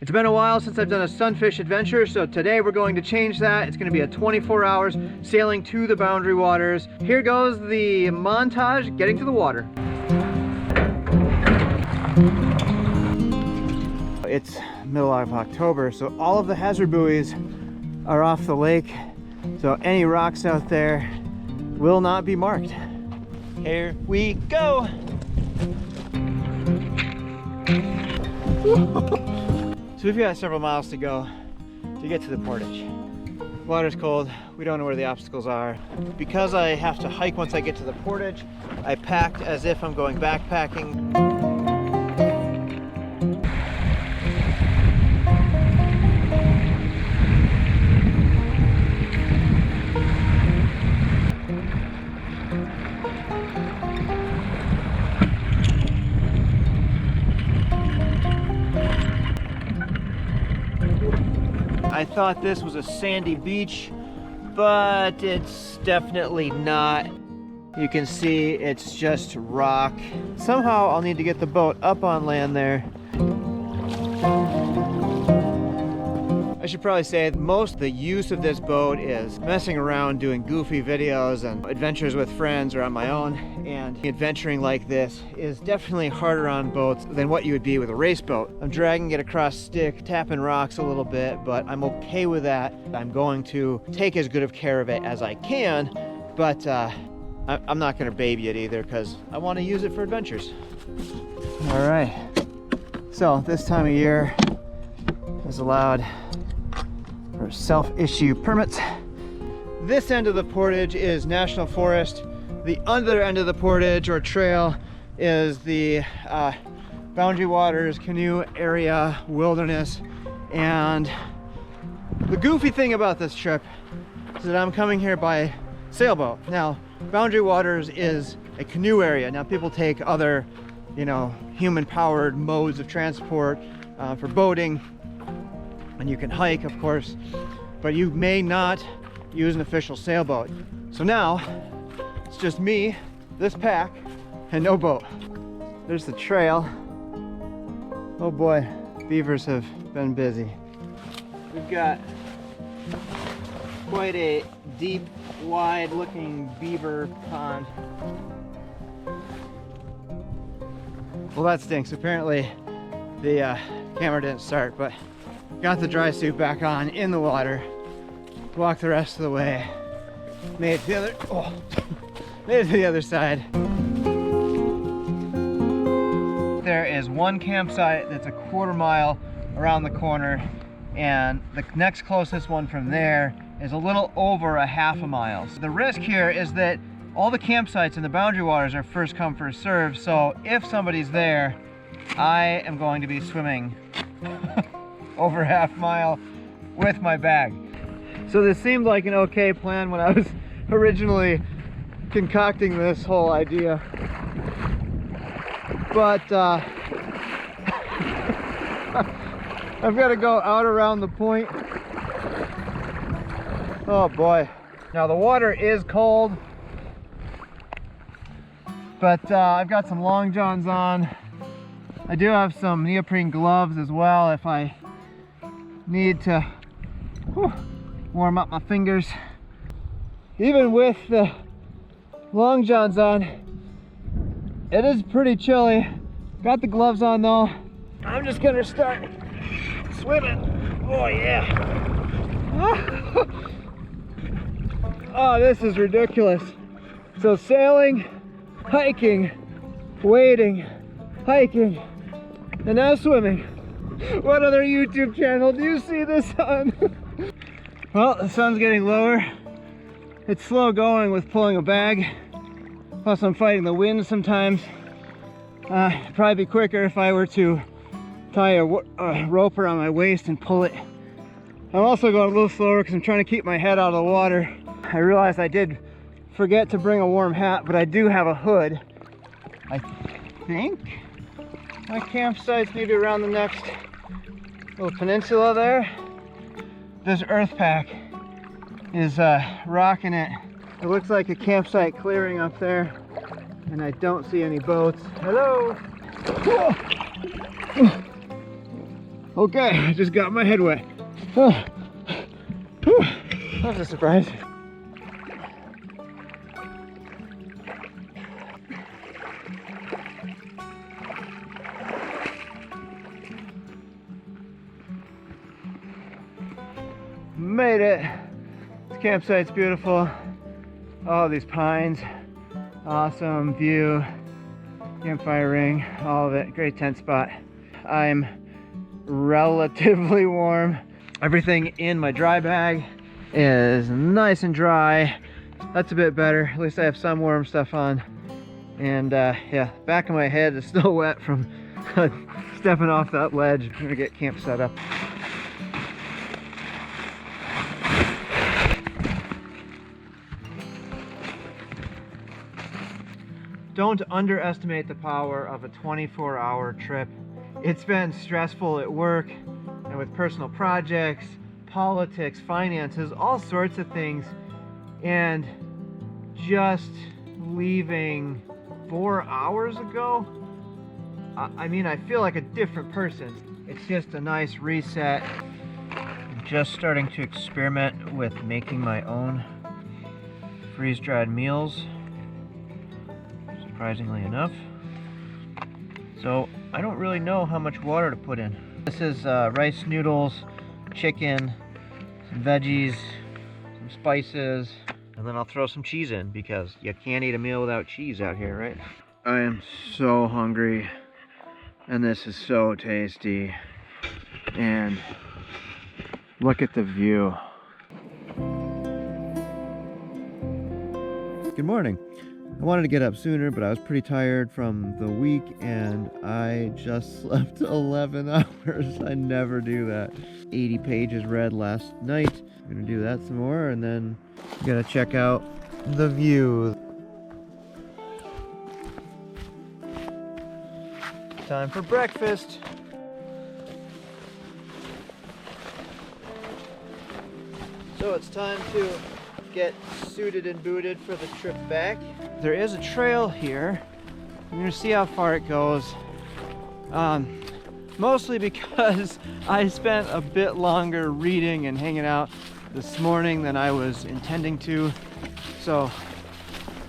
It's been a while since I've done a Sunfish adventure, so today we're going to change that. It's going to be a 24 hours sailing to the Boundary Waters. Here goes the montage getting to the water. It's middle of October, so all of the hazard buoys are off the lake, so any rocks out there will not be marked. Here we go! So we've got several miles to go to get to the portage. Water's cold, we don't know where the obstacles are. Because I have to hike once I get to the portage, I packed as if I'm going backpacking. I thought this was a sandy beach, but it's definitely not. You can see it's just rock. Somehow I'll need to get the boat up on land there. I should probably say most of the use of this boat is messing around, doing goofy videos and adventures with friends or on my own. And adventuring like this is definitely harder on boats than what you would be with a race boat. I'm dragging it across stick, tapping rocks a little bit, but I'm okay with that. I'm going to take as good of care of it as I can, but I'm not going to baby it either because I want to use it for adventures. All right, so this time of year is allowed for self-issue permits. This end of the portage is national forest. The other end of the portage or trail is the Boundary Waters canoe area wilderness. And the goofy thing about this trip is that I'm coming here by sailboat. Now, Boundary Waters is a canoe area. Now, people take other, human-powered modes of transport for boating, and you can hike, of course, but you may not use an official sailboat. So now, it's just me, this pack, and no boat. There's the trail. Oh boy, beavers have been busy. We've got quite a deep, wide-looking beaver pond. Well, that stinks. Apparently, the camera didn't start, but got the dry suit back on in the water. Walked the rest of the way. Made it to the other. Made it to the other side. There is one campsite that's a quarter mile around the corner, and the next closest one from there is a little over a half a mile. So the risk here is that all the campsites in the Boundary Waters are first come, first served, so if somebody's there, I am going to be swimming over half mile with my bag. So this seemed like an okay plan when I was originally concocting this whole idea, but I've got to go out around the point. Oh boy. Now the water is cold, but I've got some long johns on. I do have some neoprene gloves as well if I need to warm up my fingers. Even with the long johns on, it is pretty chilly. Got the gloves on though. I'm just gonna start swimming. Oh yeah. Oh, this is ridiculous. So sailing, hiking, wading, hiking, and now swimming. What other YouTube channel do you see this on? Well, the sun's getting lower. It's slow going with pulling a bag. Plus I'm fighting the wind sometimes. It'd probably be quicker if I were to tie a rope around my waist and pull it. I'm also going a little slower because I'm trying to keep my head out of the water. I realized I did forget to bring a warm hat, but I do have a hood. I think my campsite's maybe around the next little peninsula there. This earth pack is rocking it. It looks like a campsite clearing up there, and I don't see any boats. Hello! Okay, I just got my head wet. Oh. That was a surprise. Made it. This campsite's beautiful. Oh, these pines. Awesome view. Campfire ring, all of it. Great tent spot. I'm relatively warm. Everything in my dry bag is nice and dry. That's a bit better. At least I have some warm stuff on. And yeah, back of my head is still wet from stepping off that ledge. I'm gonna get camp set up. Don't underestimate the power of a 24-hour trip. It's been stressful at work and with personal projects, politics, finances, all sorts of things. And just leaving 4 hours ago, I mean, I feel like a different person. It's just a nice reset. I'm just starting to experiment with making my own freeze-dried meals, surprisingly enough. So I don't really know how much water to put in. This is rice noodles, chicken, some veggies, some spices, and then I'll throw some cheese in because you can't eat a meal without cheese out here, right? I am so hungry, and this is so tasty. And look at the view. Good morning. I wanted to get up sooner, but I was pretty tired from the week and I just slept 11 hours. I never do that. 80 pages read last night. I'm gonna do that some more and then gonna check out the view. Time for breakfast. So it's time to get suited and booted for the trip back. There is a trail here. I'm gonna see how far it goes. Mostly because I spent a bit longer reading and hanging out this morning than I was intending to. So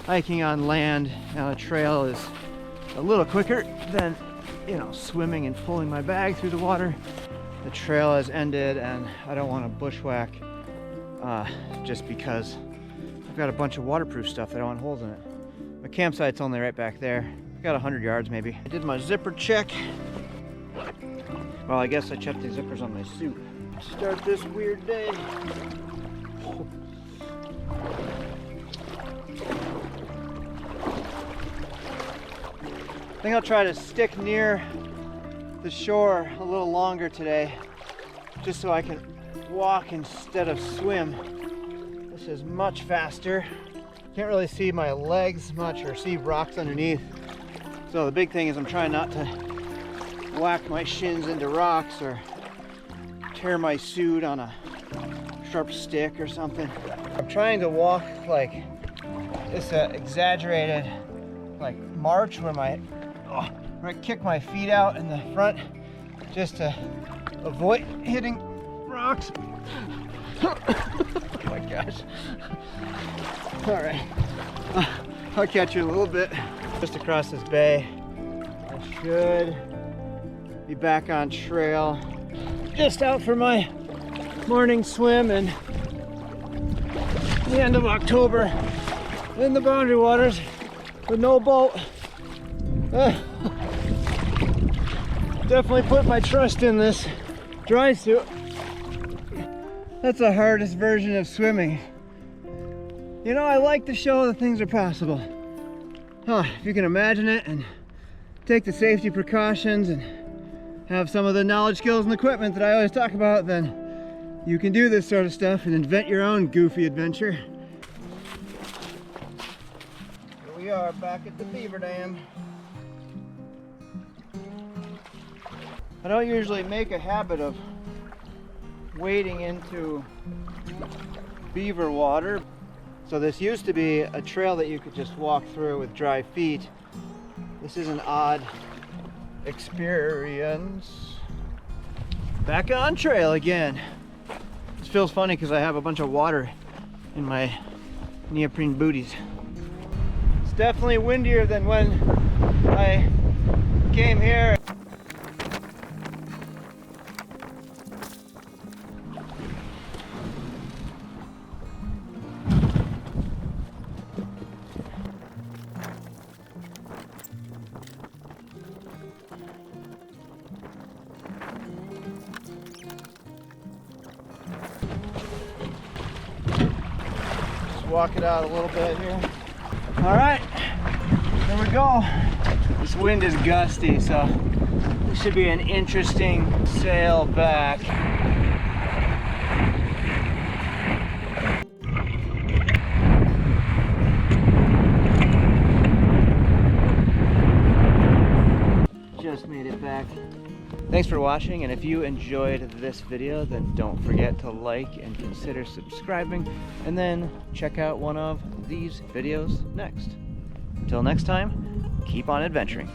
hiking on land on a trail is a little quicker than, you know, swimming and pulling my bag through the water. The trail has ended and I don't want to bushwhack just because I've got a bunch of waterproof stuff that I don't want holes in it. My campsite's only right back there. I've got 100 yards maybe. I did my zipper check. Well, I guess I checked the zippers on my suit. Start this weird day. I think I'll try to stick near the shore a little longer today, just so I can walk instead of swim. This is much faster. Can't really see my legs much or see rocks underneath. So the big thing is I'm trying not to whack my shins into rocks or tear my suit on a sharp stick or something. I'm trying to walk like this exaggerated like march where I kick my feet out in the front just to avoid hitting rocks. Oh my gosh. All right, I'll catch you in a little bit. Just across this bay. I should be back on trail. Just out for my morning swim in the end of October in the Boundary Waters with no boat. Definitely put my trust in this drysuit. That's the hardest version of swimming. You know, I like to show that things are possible. If you can imagine it and take the safety precautions and have some of the knowledge, skills, and equipment that I always talk about, then you can do this sort of stuff and invent your own goofy adventure. Here we are back at the beaver dam. I don't usually make a habit of wading into beaver water. So this used to be a trail that you could just walk through with dry feet. This is an odd experience. Back on trail again. This feels funny because I have a bunch of water in my neoprene booties. It's definitely windier than when I came here. Walk it out a little bit here. All right, there we go. This wind is gusty, so this should be an interesting sail back. Just made it back. Thanks for watching, and if you enjoyed this video, then don't forget to like and consider subscribing, and then check out one of these videos next. Until next time, keep on adventuring.